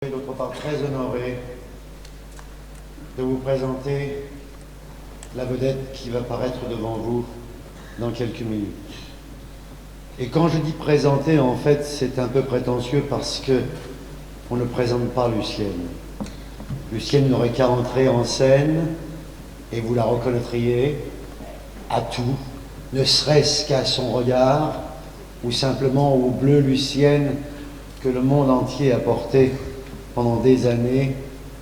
Et d'autre part très honoré de vous présenter la vedette qui va paraître devant vous dans quelques minutes. Et quand je dis présenter, en fait, c'est un peu prétentieux parce que on ne présente pas Lucienne. Lucienne n'aurait qu'à entrer en scène et vous la reconnaîtriez à tout, ne serait-ce qu'à son regard ou simplement au bleu Lucienne que le monde entier a porté pendant des années,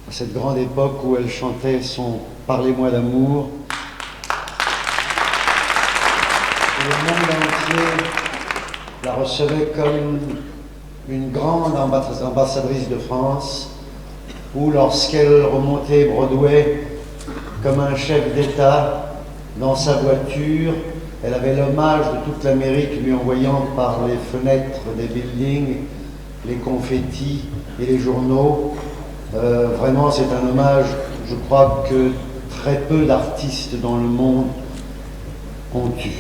à cette grande époque où elle chantait son « Parlez-moi d'amour ». Et le monde entier la recevait comme une grande ambassadrice de France, où lorsqu'elle remontait Broadway comme un chef d'État dans sa voiture, elle avait l'hommage de toute l'Amérique lui envoyant par les fenêtres des buildings les confettis et les journaux. Vraiment, c'est un hommage, je crois, que très peu d'artistes dans le monde ont eu.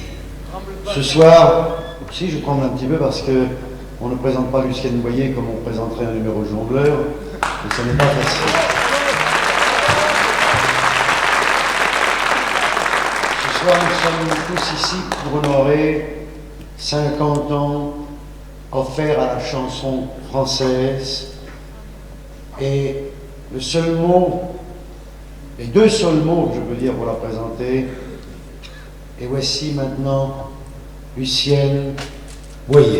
Ce soir, si je prends un petit peu parce que on ne présente pas Lucienne Boyer comme on présenterait un numéro jongleur, et ce n'est pas facile. Ce soir, nous sommes tous ici pour honorer 50 ans offerts à la chanson française. Et le seul mot, les deux seuls mots que je peux dire pour la présenter, et voici maintenant Lucienne Boyer.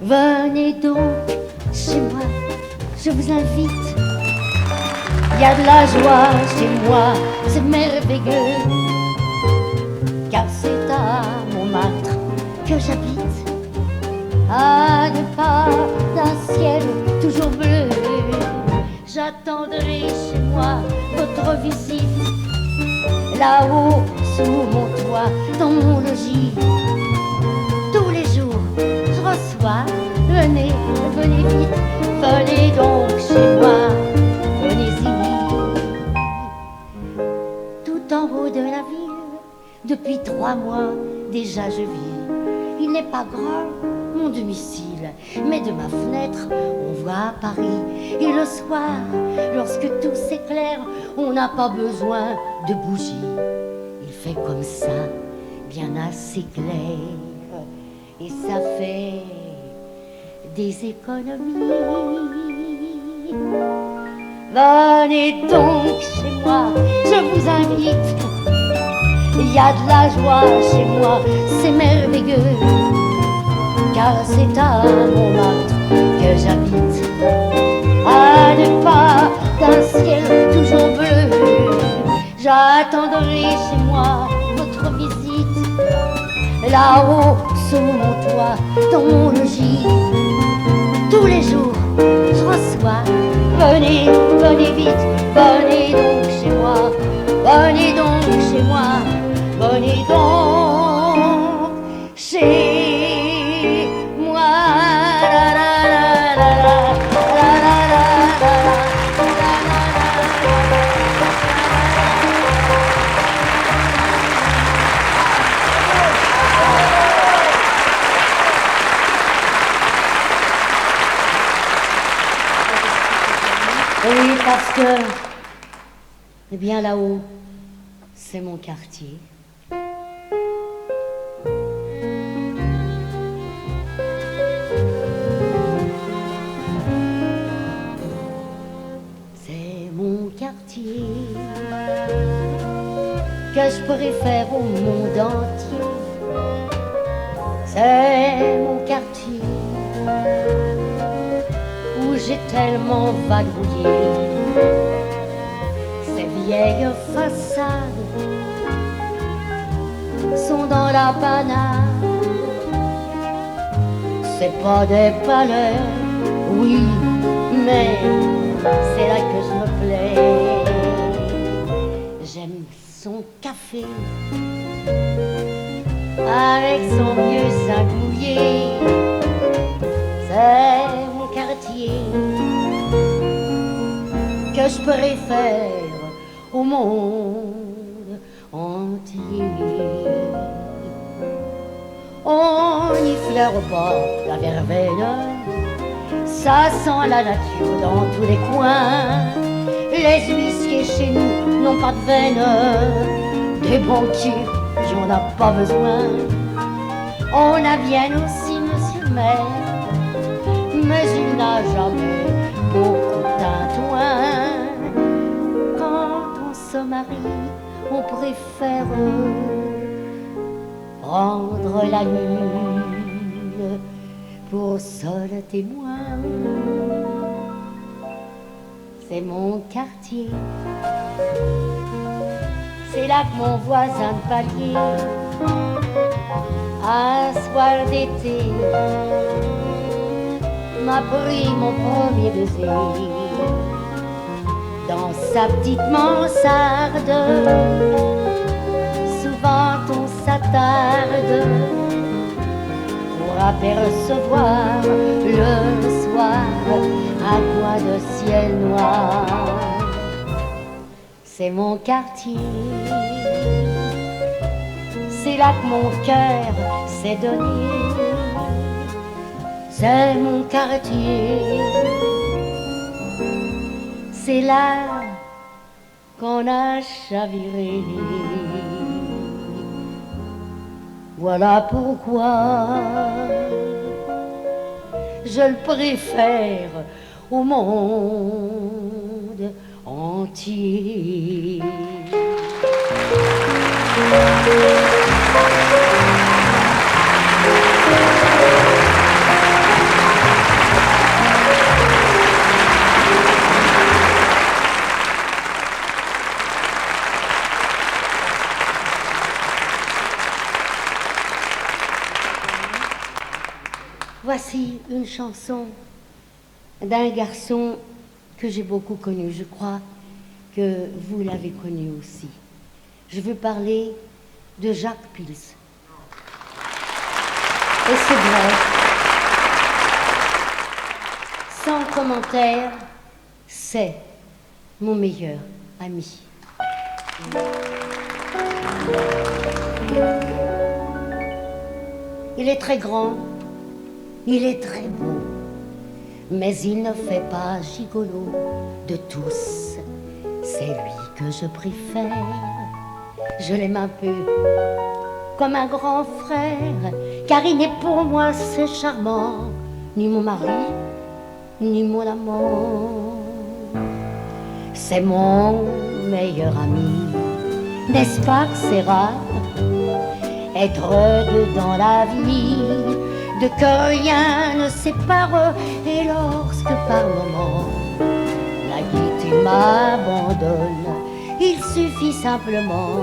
Venez donc chez moi, je vous invite. Il y a de la joie chez moi, c'est merveilleux. Car c'est à Montmartre que j'habite, à deux pas d'un ciel toujours bleu. J'attendrai chez moi votre visite, là-haut sous mon toit, dans mon logis. Tous les jours, je reçois, venez, venez vite, venez donc chez moi, venez-y. Tout en haut de la ville, depuis 3 mois déjà je vis. Il n'est pas grand, mon domicile, mais de ma fenêtre, on voit Paris. Et le soir, lorsque tout s'éclaire, on n'a pas besoin de bougies. Il fait comme ça, bien assez clair. Et ça fait des économies. Venez donc chez moi, je vous invite. Il y a de la joie chez moi, c'est merveilleux. Car c'est à Montmartre que j'habite, à 2 pas d'un ciel toujours bleu. J'attendrai chez moi votre visite, là-haut sous mon toit, dans mon logis. Tous les jours, je reçois Venez, venez vite, venez donc chez moi, venez donc chez moi, venez donc chez moi. La, la, la, la, la, la, la, la, la, la. Oui, parce que, eh bien là-haut, c'est mon quartier. C'est mon quartier que je préfère au monde entier. C'est mon quartier où j'ai tellement vadrouillé. Ces vieilles façades sont dans la panade. C'est pas des palais, oui, mais c'est là que je me plais. J'aime son café avec son vieux singulier. C'est mon quartier que je préfère au monde entier. On n'y fleure pas la verveine, ça sent la nature dans tous les coins. Les huissiers chez nous n'ont pas de veine, des banquiers, j'en ai pas besoin. On a bien aussi monsieur le maire, mais il n'a jamais beaucoup de tintouin. Quand on se marie, on préfère prendre la lune pour seul témoin. C'est mon quartier, c'est là que mon voisin de palier, un soir d'été, m'a pris mon premier baiser dans sa petite mansarde. Souvent on s'attarde pour apercevoir le soir un coin de ciel noir. C'est mon quartier, c'est là que mon cœur s'est donné. C'est mon quartier, c'est là qu'on a chaviré. Voilà pourquoi je le préfère au monde entier. Voici une chanson d'un garçon que j'ai beaucoup connu. Je crois que vous l'avez connu aussi. Je veux parler de Jacques Pils. Et c'est vrai, sans commentaire, c'est mon meilleur ami. Il est très grand, il est très beau, mais il ne fait pas gigolo de tous. C'est lui que je préfère. Je l'aime un peu comme un grand frère, car il n'est pour moi si charmant, ni mon mari, ni mon amant. C'est mon meilleur ami, n'est-ce pas que c'est rare être deux dans la vie, de que rien ne sépare, et lorsque par moments la gaieté m'abandonne, il suffit simplement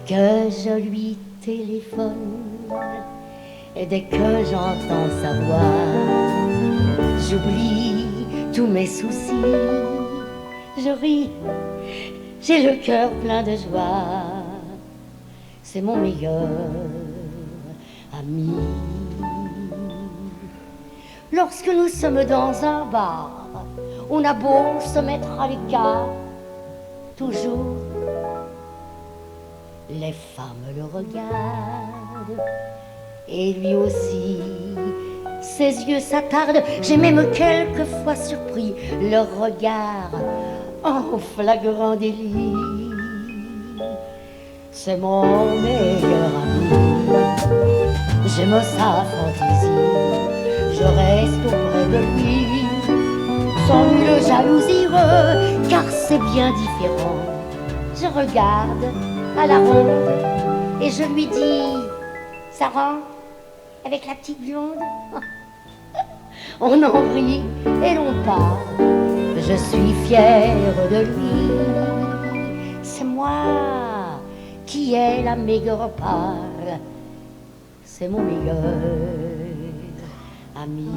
que je lui téléphone, et dès que j'entends sa voix, j'oublie tous mes soucis. Je ris, j'ai le cœur plein de joie. C'est mon meilleur ami. Lorsque nous sommes dans un bar, on a beau se mettre à l'écart, toujours les femmes le regardent, et lui aussi, ses yeux s'attardent. J'ai même quelquefois surpris leur regard en flagrant délit. C'est mon meilleur ami, j'aime sa fantaisie, je reste auprès de lui, sans nulle jalousie, car c'est bien différent. Je regarde à la ronde et je lui dis: ça rentre avec la petite blonde? On en rit et l'on parle, je suis fière de lui. C'est moi qui ai la meilleure part, c'est mon meilleur ami.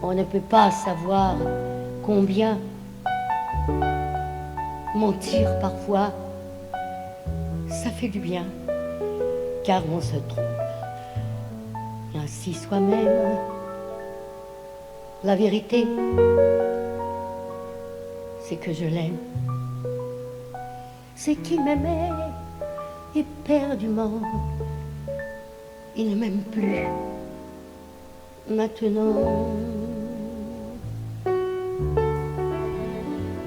On ne peut pas savoir combien mentir parfois, ça fait du bien, car on se trompe ainsi soi-même. La vérité, c'est que je l'aime. C'est qu'il m'aimait éperdument. Il ne m'aime plus maintenant.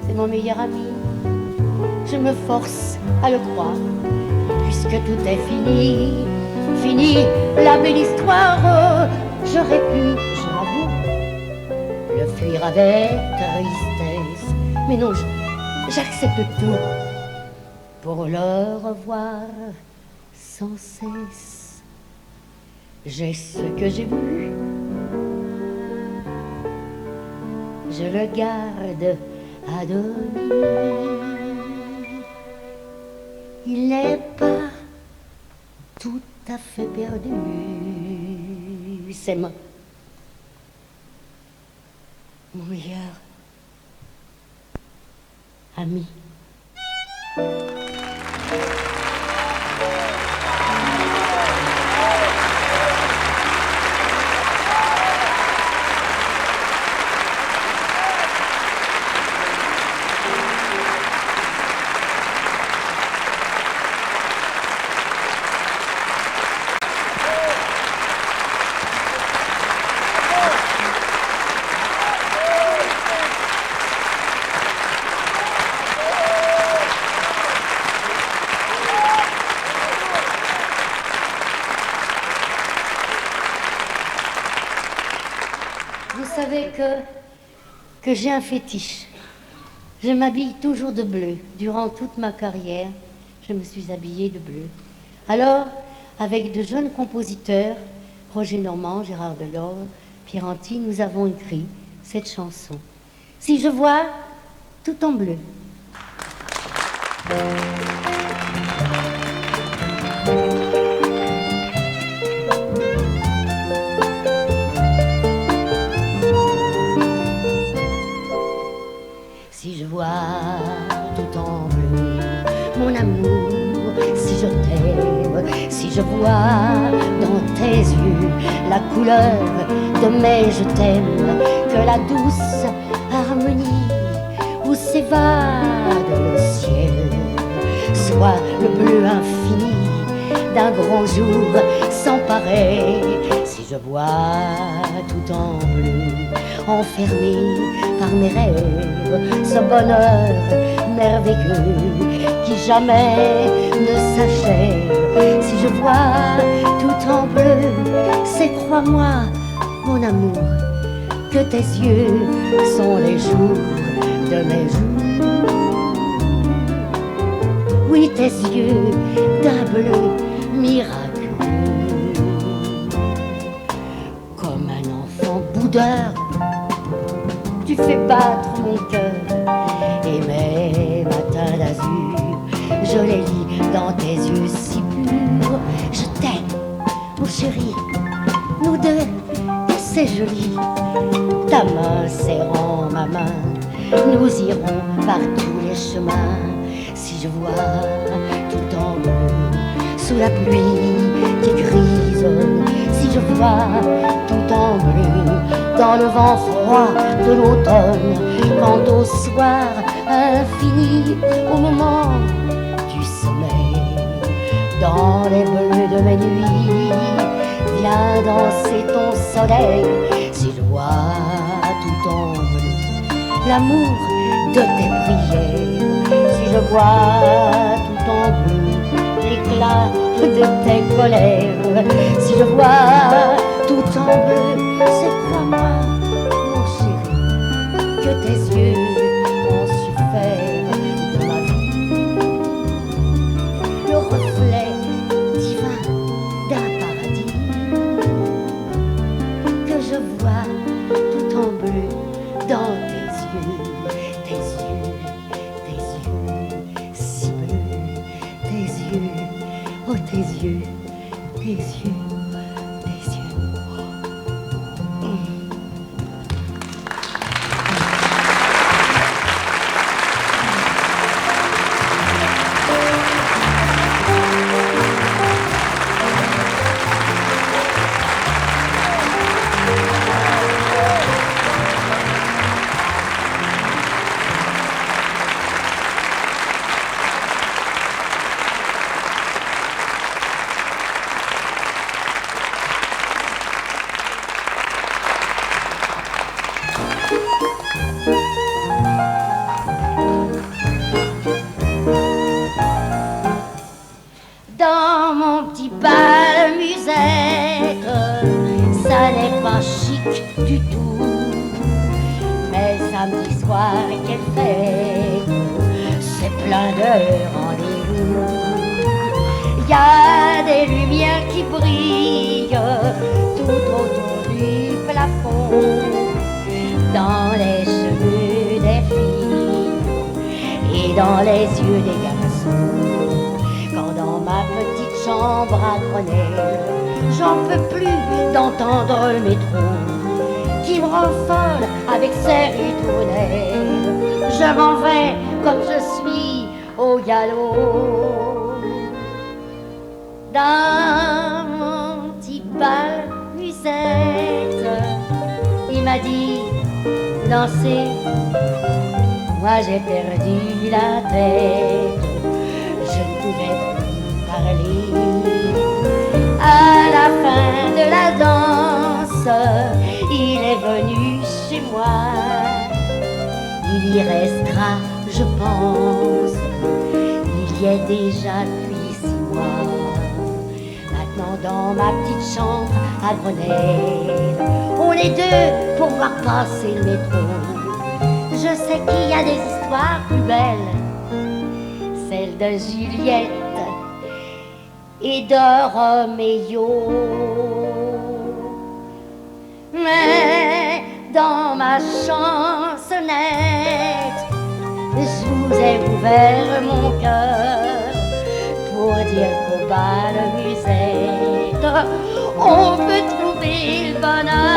C'est mon meilleur ami. Je me force à le croire, puisque tout est fini. Fini la belle histoire. J'aurais pu, je l'avoue, le fuir avec tristesse, mais non, j'accepte tout pour le revoir sans cesse. J'ai ce que j'ai voulu, je le garde à demi. Il n'est pas tout à fait perdu. C'est mon meilleur ami. Vous savez que j'ai un fétiche. Je m'habille toujours de bleu. Durant toute ma carrière, je me suis habillée de bleu. Alors, avec de jeunes compositeurs, Roger Normand, Gérard Delors, Pierre Anti, nous avons écrit cette chanson. Si je vois tout en bleu. Si je vois tout en bleu, mon amour, si je t'aime, si je vois dans tes yeux la couleur de mes je t'aime, que la douce harmonie où s'évade le ciel soit le bleu infini d'un grand jour sans pareil. Si je vois tout en bleu, enfermé par mes rêves, ce bonheur merveilleux qui jamais ne s'achève. Si je vois tout en bleu, c'est, crois-moi, mon amour, que tes yeux sont les jours de mes jours. Oui, tes yeux d'un bleu miraculeux, comme un enfant boudeur. Tu fais battre mon cœur et mes matins d'azur, je les lis dans tes yeux si purs. Je t'aime, mon chéri, nous deux, c'est joli, ta main serrant ma main, nous irons par tous les chemins. Si je vois tout en bleu, sous la pluie qui grisonne, si je vois tout en bleu, dans le vent froid de l'automne, quand au soir infini, au moment du sommeil, dans les bleus de mes nuits, viens danser ton soleil. Si je vois tout en bleu, l'amour de tes prières, si je vois tout en bleu, l'éclat de tes colères, si je vois tout en bleu, c'est crois-moi, mon chéri, que tes yeux ont su faire de ma vie le reflet divin d'un paradis, que je vois tout en bleu dans tes yeux, si bleus, tes yeux, oh tes yeux, tes yeux. Dans mon petit bal musette, ça n'est pas chic du tout, mais samedi soir quelle fête, c'est plein de rendez-vous. Y a des lumières qui brillent tout autour du plafond, dans les cheveux des filles et dans les yeux des garçons. Dans ma petite chambre à Grenelle, j'en peux plus d'entendre le métro qui me rend folle avec ses ritournelles. Je m'en vais comme je suis au galop. Dans mon petit bal musette, il m'a dit danser, moi j'ai perdu la tête. Je ne pouvais plus parler. À la fin de la danse, il est venu chez moi. Il y restera, je pense. Il y est déjà depuis 6 mois. Maintenant dans ma petite chambre à Grenelle, on est deux pour voir passer le métro. Je sais qu'il y a des histoires plus belles, celle de Juliette et de Roméo. Mais dans ma chansonnette, je vous ai ouvert mon cœur pour dire qu'au bal musette, on peut trouver le bonheur.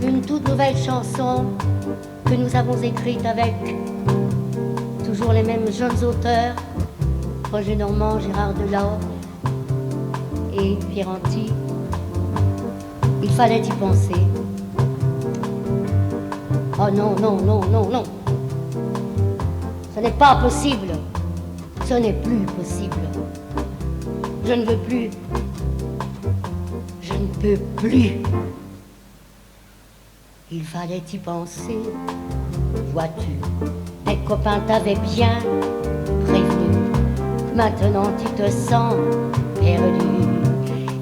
Une toute nouvelle chanson que nous avons écrite avec toujours les mêmes jeunes auteurs, Roger Normand, Gérard Delors et Pierranti. Il fallait y penser. Oh non, non, non, non, non. Ce n'est pas possible. Ce n'est plus possible. Je ne veux plus. Je ne peux plus. Il fallait y penser, vois-tu, tes copains t'avaient bien prévenu. Maintenant tu te sens perdu,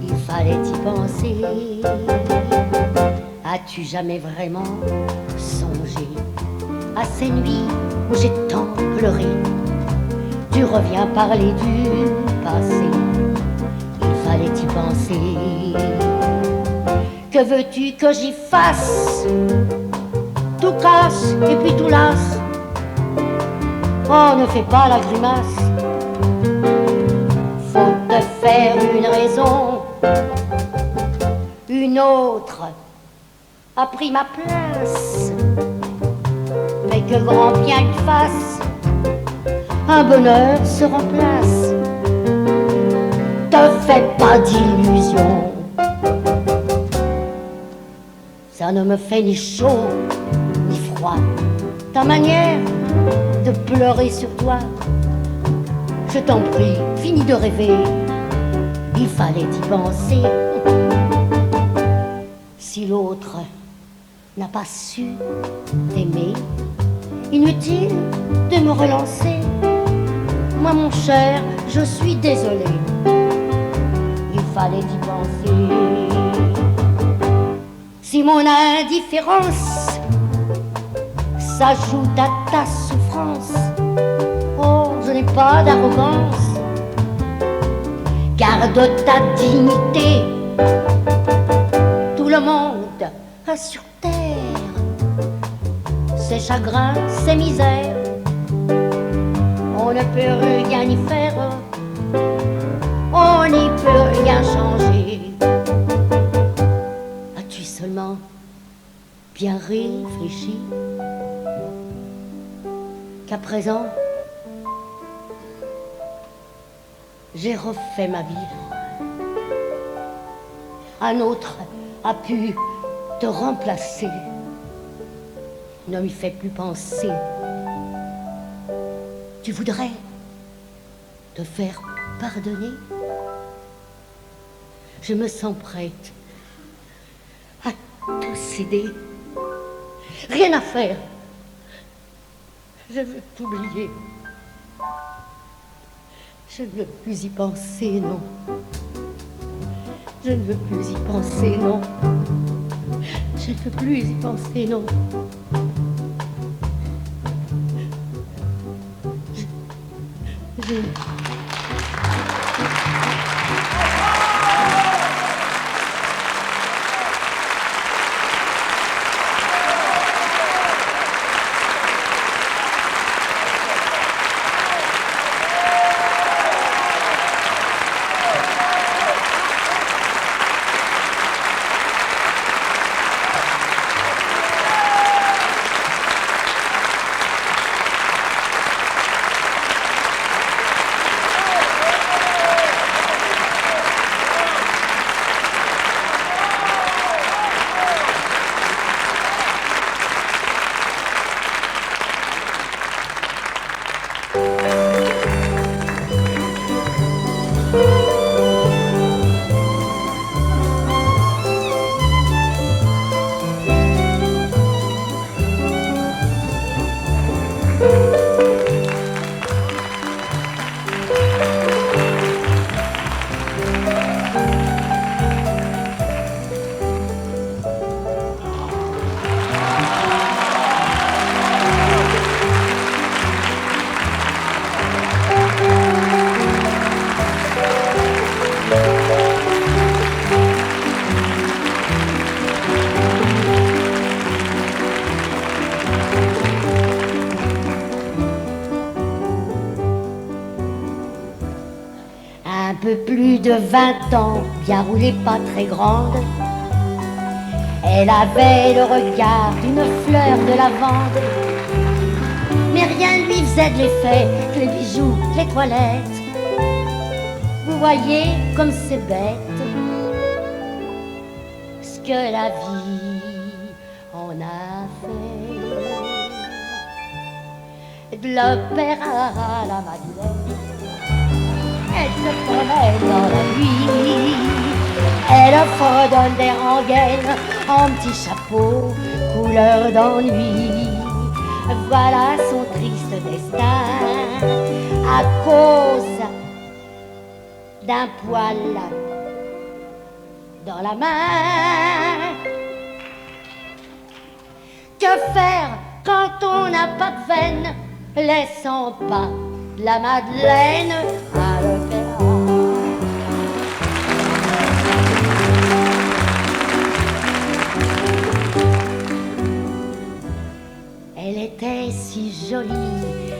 il fallait y penser. As-tu jamais vraiment songé à ces nuits où j'ai tant pleuré? Tu reviens parler du passé, il fallait y penser. Que veux-tu que j'y fasse? Tout casse et puis tout lasse. Oh, ne fais pas la grimace. Faut te faire une raison. Une autre a pris ma place. Mais que grand bien qu'il fasse, un bonheur se remplace. Te fais pas d'illusions. Ça ne me fait ni chaud ni froid, ta manière de pleurer sur toi. Je t'en prie, finis de rêver, il fallait y penser. Si l'autre n'a pas su t'aimer, inutile de me relancer. Moi mon cher, je suis désolé, il fallait y penser. Si mon indifférence s'ajoute à ta souffrance, oh, je n'ai pas d'arrogance. Garde ta dignité. Tout le monde a sur terre ses chagrins, ses misères. On ne peut rien y faire, on n'y peut rien changer. As-tu seulement bien réfléchi qu'à présent j'ai refait ma vie? Un autre a pu te remplacer. Ne m'y fais plus penser. Tu voudrais te faire pardonner? Je me sens prête à tout céder. Rien à faire. Je veux t'oublier. Je ne veux plus y penser, non. Je ne veux plus y penser, non. Je ne veux plus y penser, non. Je... Un peu plus de 20 ans, bien roulée, pas très grande. Elle avait le regard d'une fleur de lavande. Mais rien ne lui faisait de l'effet que les bijoux, les toilettes. Vous voyez comme c'est bête ce que la vie en a fait. De l'opéra à la Madeleine, elle se promène dans la nuit. Elle fredonne des rengaines en petit chapeau couleur d'ennui. voilà son triste destin, à cause d'un poil dans la main. Que faire quand on n'a pas de veine, laissant pas la Madeleine à l'opéra? Elle était si jolie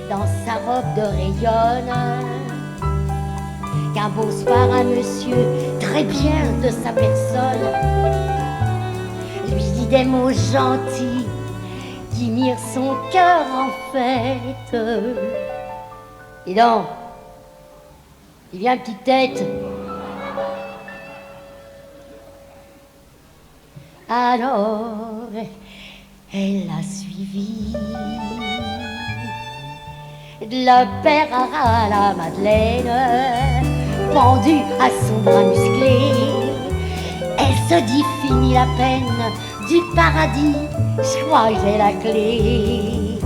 dans sa robe de rayonne qu'un beau soir un monsieur très bien de sa personne lui dit des mots gentils qui mirent son cœur en fête. Et donc, il vient petite tête. Alors, elle l'a suivi de l'opéra à la Madeleine, pendue à son bras musclé. Elle se dit fini la peine du paradis, je crois que j'ai la clé.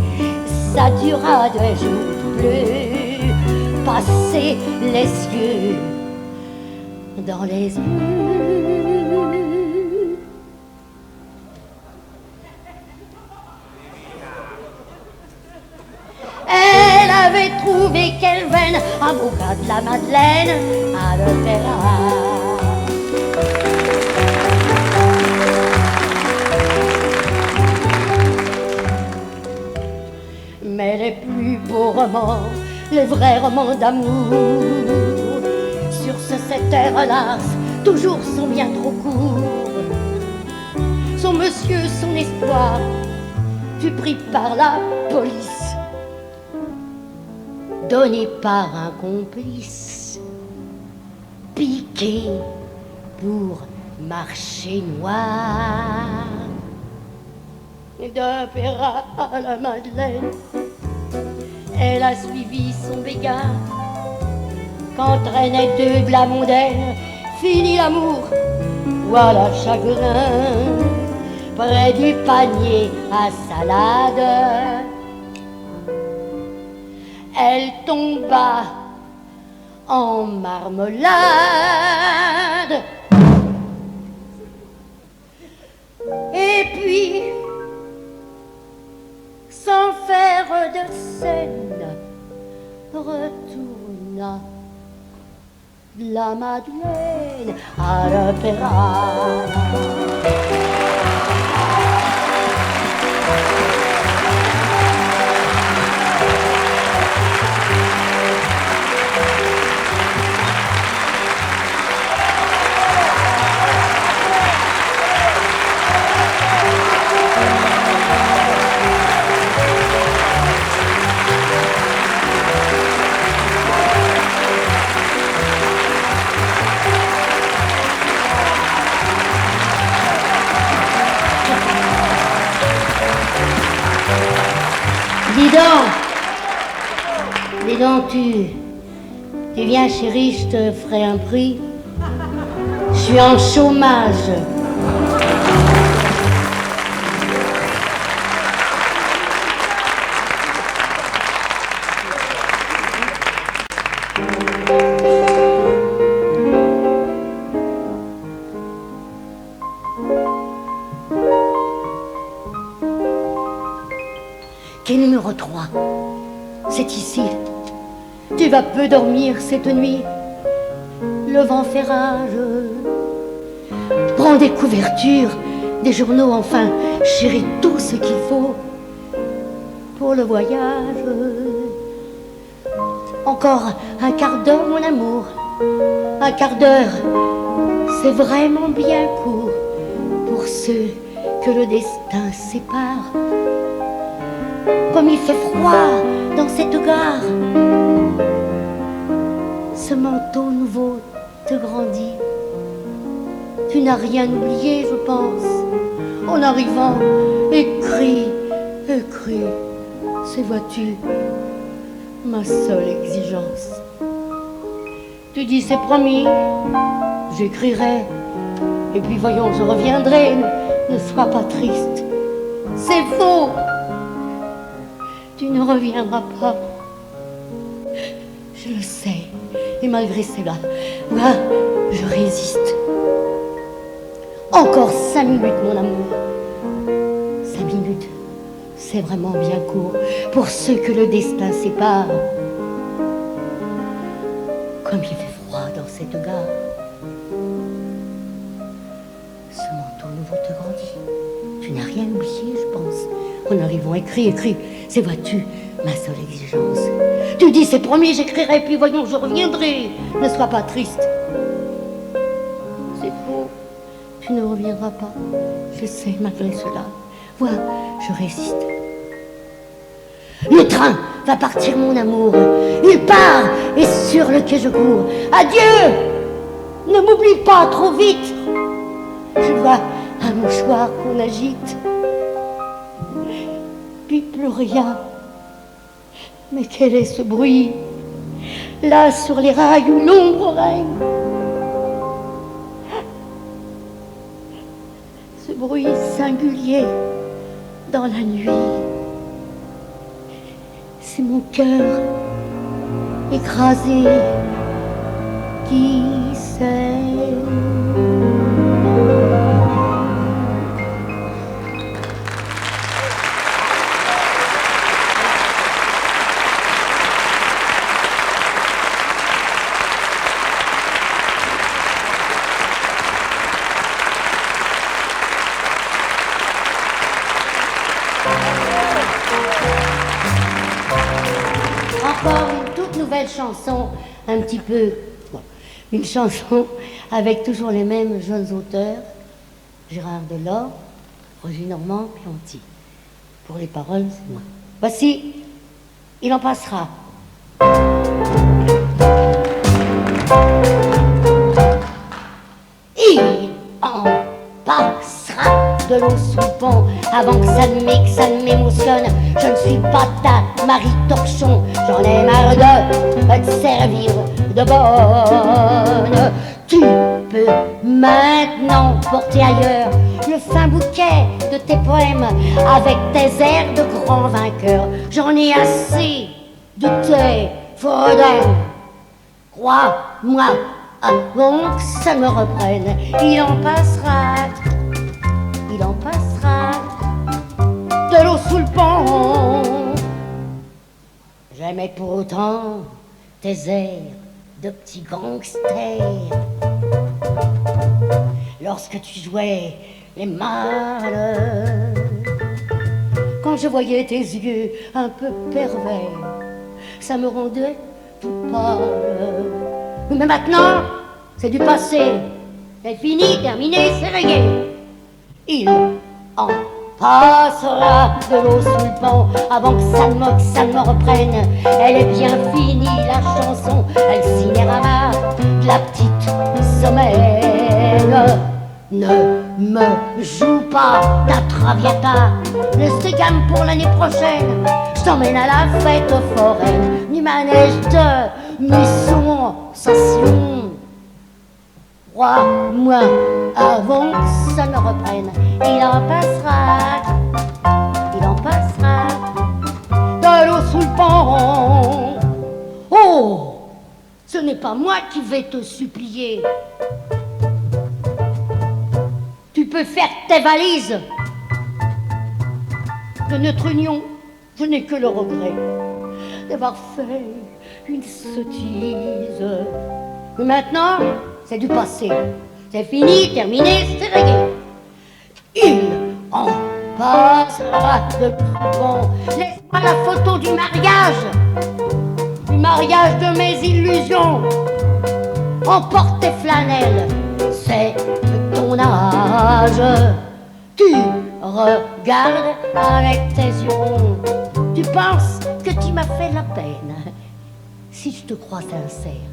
Ça dura 2 jours bleus, passer les yeux dans les yeux. Elle avait trouvé quelle veine, un beau gars de la Madeleine à l'opéra. Mais les plus beaux romans, les vrais romans d'amour, sur ce 7 heures hélas, toujours sont bien trop courts. Son monsieur, son espoir, fut pris par la police, donné par un complice, piqué pour marché noir. D'opéra à la Madeleine, elle a suivi son béguin, qu'entraînaient 2 blamondaines. Fini l'amour, voilà chagrin, près du panier à salade. Elle tomba en marmelade. Et puis, sans faire de scène, retourna de la Madeleine à l'opéra. Dis donc, tu viens chérie, je te ferai un prix. Je suis en chômage. Quai numéro 3, c'est ici. Tu vas peu dormir cette nuit. Le vent fait rage. Prends des couvertures, des journaux, enfin, chéris, tout ce qu'il faut pour le voyage. Encore un quart d'heure, mon amour. Un quart d'heure, c'est vraiment bien court pour ceux que le destin sépare. Comme il fait froid dans cette gare, ce manteau nouveau te grandit. Tu n'as rien oublié, je pense, en arrivant. Écris, c'est, vois-tu, ma seule exigence. Tu dis c'est promis, j'écrirai, et puis voyons, je reviendrai, ne sois pas triste. C'est faux. Tu ne reviendras pas. Je le sais. Et malgré cela, moi, je résiste. Encore 5 minutes, mon amour. 5 minutes, c'est vraiment bien court pour ceux que le destin sépare. Comme il fait froid dans cette gare. Ce manteau nouveau te grandit. Tu n'as rien oublié, je pense. En arrivant, écris. C'est, vois-tu, ma seule exigence. Tu dis, c'est promis, j'écrirai, puis voyons, je reviendrai. Ne sois pas triste. C'est faux. Tu ne reviendras pas. Je sais, malgré cela. Vois, je résiste. Le train va partir, mon amour. Il part, et sur le quai je cours. Adieu! Ne m'oublie pas trop vite. Je vois un mouchoir qu'on agite. Puis plus rien. Mais quel est ce bruit? Là, sur les rails où l'ombre règne. Ce bruit singulier dans la nuit. C'est mon cœur écrasé qui saigne. Encore une toute nouvelle chanson, un petit peu, bon, une chanson avec toujours les mêmes jeunes auteurs, Gérard Delors, Roger Normand, Pianti. Pour les paroles, c'est moi. Voici, il en passera. Il en passera de l'eau sous le pont avant que ça ne m'émotionne. Je ne suis pas ta Marie Torchon, j'en ai marre de te servir de bonne. Tu peux maintenant porter ailleurs le fin bouquet de tes poèmes avec tes airs de grand vainqueur. J'en ai assez de tes fredins. Crois-moi, avant que ça me reprenne, il en passera de l'eau sous le pont. J'aimais pour autant tes airs de petit gangster lorsque tu jouais les mâles. Quand je voyais tes yeux un peu pervers, ça me rendait tout pâle. Mais maintenant, c'est du passé. C'est fini, terminé, c'est réglé. Il en passera de l'eau sous le pont avant que ça ne me reprenne. Elle est bien finie, la chanson, elle cinérama de la petite sommeille. Ne me joue pas ta traviata, laisse gamme pour l'année prochaine. Je t'emmène à la fête foraine du manège de Musson Sensation. Crois-moi, avant que ça ne reprenne, il en passera de l'eau sous le pont. Oh, ce n'est pas moi qui vais te supplier. Tu peux faire tes valises. De notre union, je n'ai que le regret d'avoir fait une sottise. Mais maintenant, c'est du passé. C'est fini, terminé, c'est réglé. Il en passera de bon. Laisse-moi la photo du mariage de mes illusions. Emporte tes flanelles, c'est ton âge. Tu regardes avec tes yeux. Tu penses que tu m'as fait la peine. Si je te crois sincère,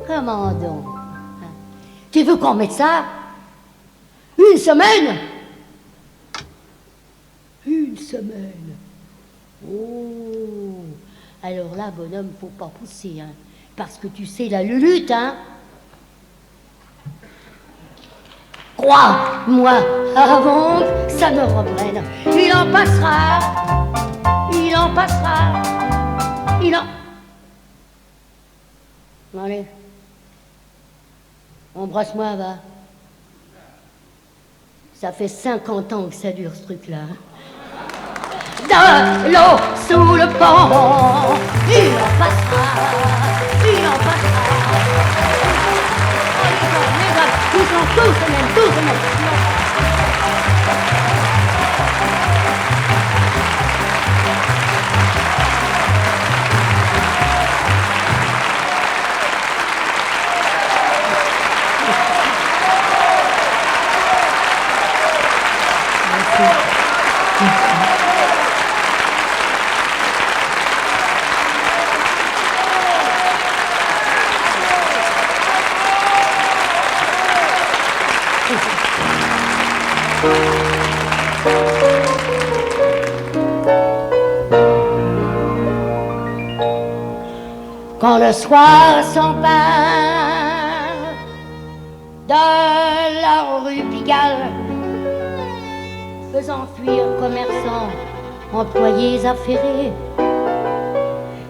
comment donc? Tu veux qu'on mette ça? Une semaine? Une semaine. Oh, alors là, bonhomme, faut pas pousser, hein, parce que tu sais la lutte, hein. Crois-moi, avant que ça ne reprenne, il en en passera. Il en... Allez, embrasse-moi, va. Ça fait 50 ans que ça dure, ce truc-là. De l'eau sous le pont, il en passera, il en passera. Ils sont tous les mêmes, tous les mêmes. Quand le soir s'empare de la rue Pigalle, faisant fuir commerçants, employés affairés,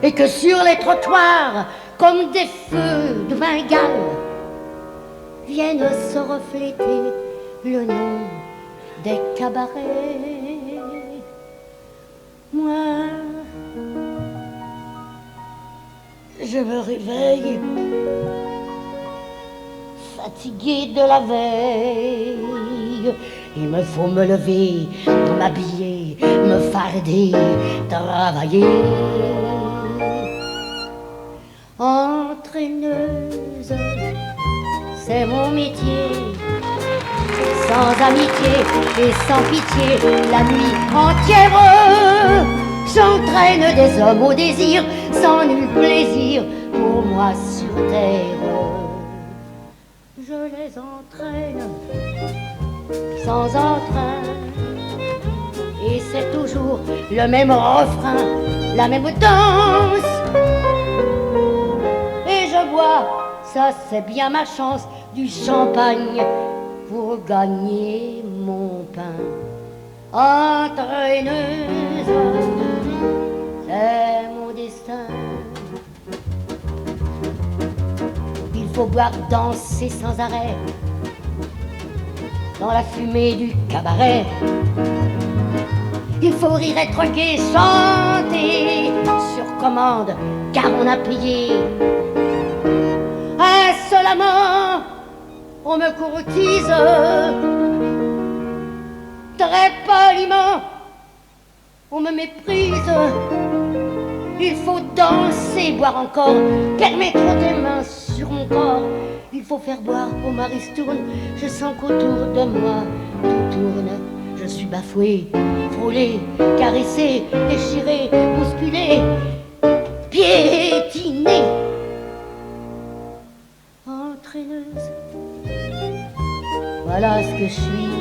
et que sur les trottoirs, comme des feux de Bengale, viennent se refléter le nom des cabarets. Moi, je me réveille, fatigué de la veille. Il me faut me lever, m'habiller, me farder, travailler. Entraîneuse, c'est mon métier. Sans amitié et sans pitié, la nuit entière, j'entraîne des hommes au désir, sans nul plaisir pour moi sur terre. Je les entraîne sans entrain, et c'est toujours le même refrain, la même danse. Et je bois, ça c'est bien ma chance, du champagne pour gagner mon pain. Entraîneuse, c'est mon destin. Il faut boire, danser sans arrêt dans la fumée du cabaret. Il faut rire, être gai, chanter sur commande, car on a payé. Insolemment, on me courtise, très poliment, on me méprise. Il faut danser, boire encore, permettre tes mains sur mon corps. Il faut faire boire au ma ristourne. Je sens qu'autour de moi tout tourne. Je suis bafoué, frôlé, caressé, déchiré, bousculé, piétiné. Entraîneuse, voilà ce que je suis.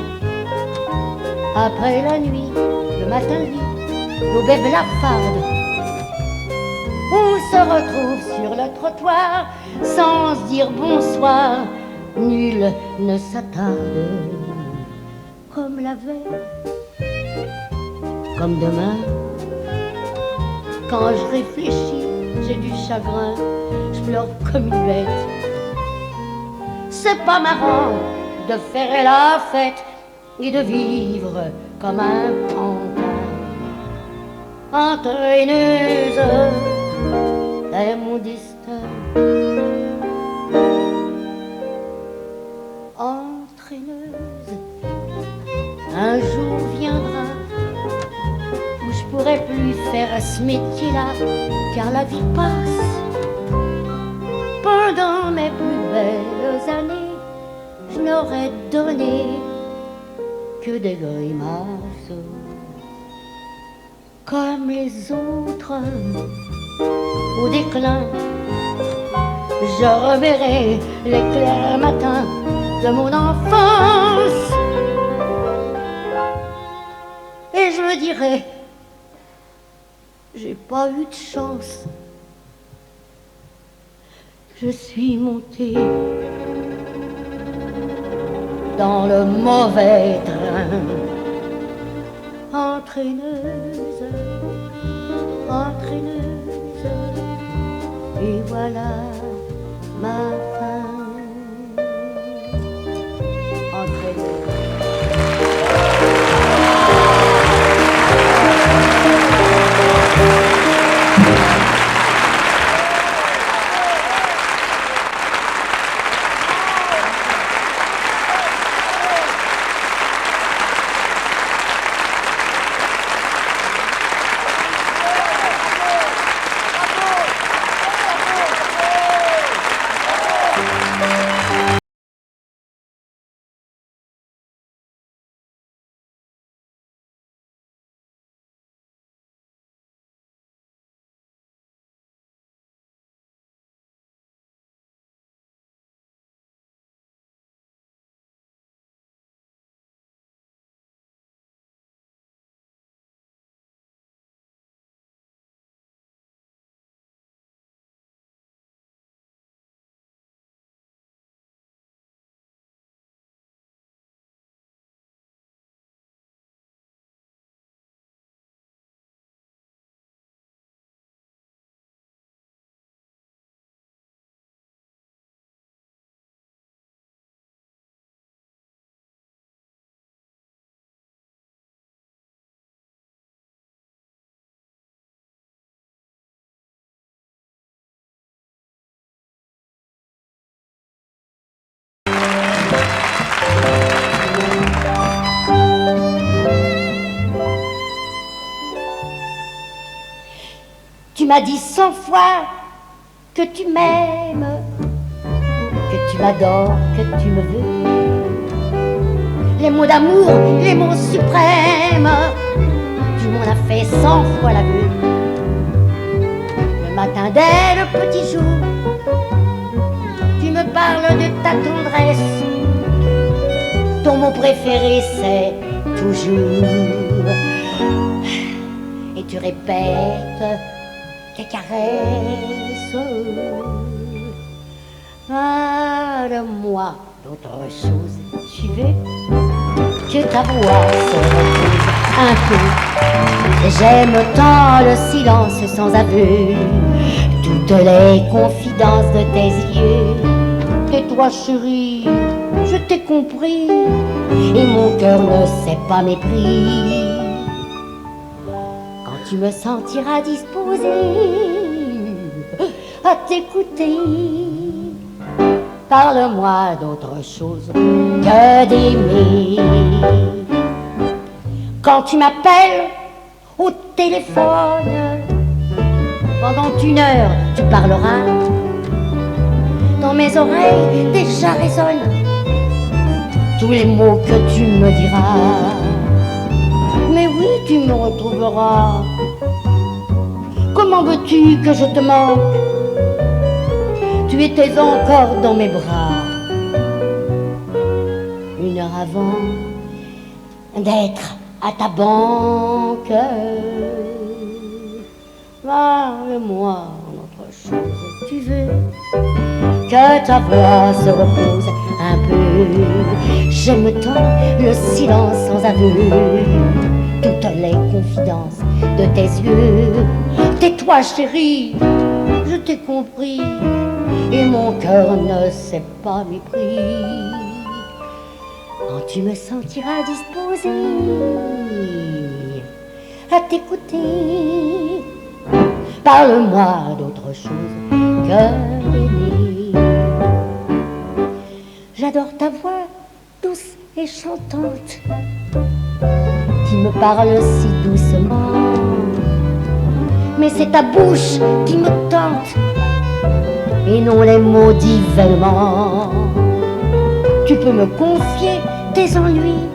Après la nuit, le matin lit, l'aube blafarde. On se retrouve sur le trottoir sans se dire bonsoir. Nul ne s'attarde. Comme la veille, comme demain. Quand je réfléchis, j'ai du chagrin. Je pleure comme une bête. C'est pas marrant de faire la fête et de vivre comme un pantin. Entraîneuse, c'est mon destin. Entraîneuse, un jour viendra où je pourrai plus faire ce métier-là, car la vie passe. Pendant mes plus belles années, je n'aurais donné que des grimaces. Comme les autres, au déclin, je reverrai les clairs matins de mon enfance. Et je me dirai, j'ai pas eu de chance. Je suis montée dans le mauvais train. Entraîneuse, entraîneuse. Et voilà ma fin. Entraîneuse. Tu m'as dit 100 fois que tu m'aimes, que tu m'adores, que tu me veux. Les mots d'amour, les mots suprêmes, tu m'en as fait 100 fois l'aveu. Le matin dès le petit jour, tu me parles de ta tendresse. Ton mot préféré c'est toujours. Et tu répètes tes caresses. Parle-moi d'autre chose, tu veux que ta voix se repose un peu. J'aime tant le silence sans aveu, toutes les confidences de tes yeux. Tais-toi chérie, je t'ai compris, et mon cœur ne sait pas mépris. Tu me sentiras disposé à t'écouter. Parle-moi d'autre chose que d'aimer. Quand tu m'appelles au téléphone, pendant 1 heure tu parleras. Dans mes oreilles déjà résonnent tous les mots que tu me diras. Mais oui, tu me retrouveras. Comment veux-tu que je te manque? Tu étais encore dans mes bras 1 heure avant d'être à ta banque. Parle-moi d'autre chose, tu veux que ta voix se repose un peu. J'aime tant le silence sans aveu, toutes les confidences de tes yeux. Tais-toi chérie, je t'ai compris, et mon cœur ne sait pas mépris. Quand tu me sentiras disposé à t'écouter, parle-moi d'autre chose que d'aimer. J'adore ta voix douce et chantante qui me parle si doucement. Mais c'est ta bouche qui me tente et non les maudits vêtements. Tu peux me confier tes ennuis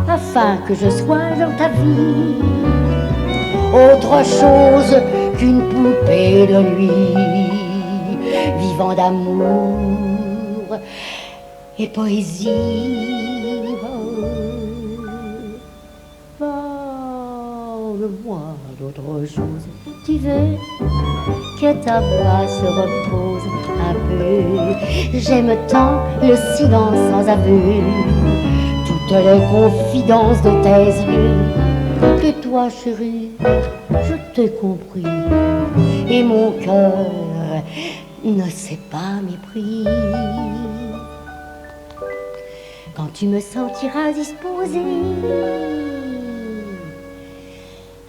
afin que je sois dans ta vie autre chose qu'une poupée de nuit, vivant d'amour et poésie. Parle-moi d'autre chose, tu veux que ta voix se repose un peu. J'aime tant le silence sans aveu, toutes les confidences de tes yeux. Que toi chérie, je t'ai compris, et mon cœur ne s'est pas mépris. Quand tu me sentiras disposé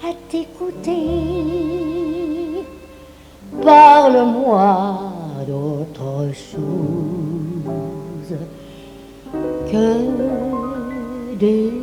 à t'écouter, parle-moi d'autre chose que des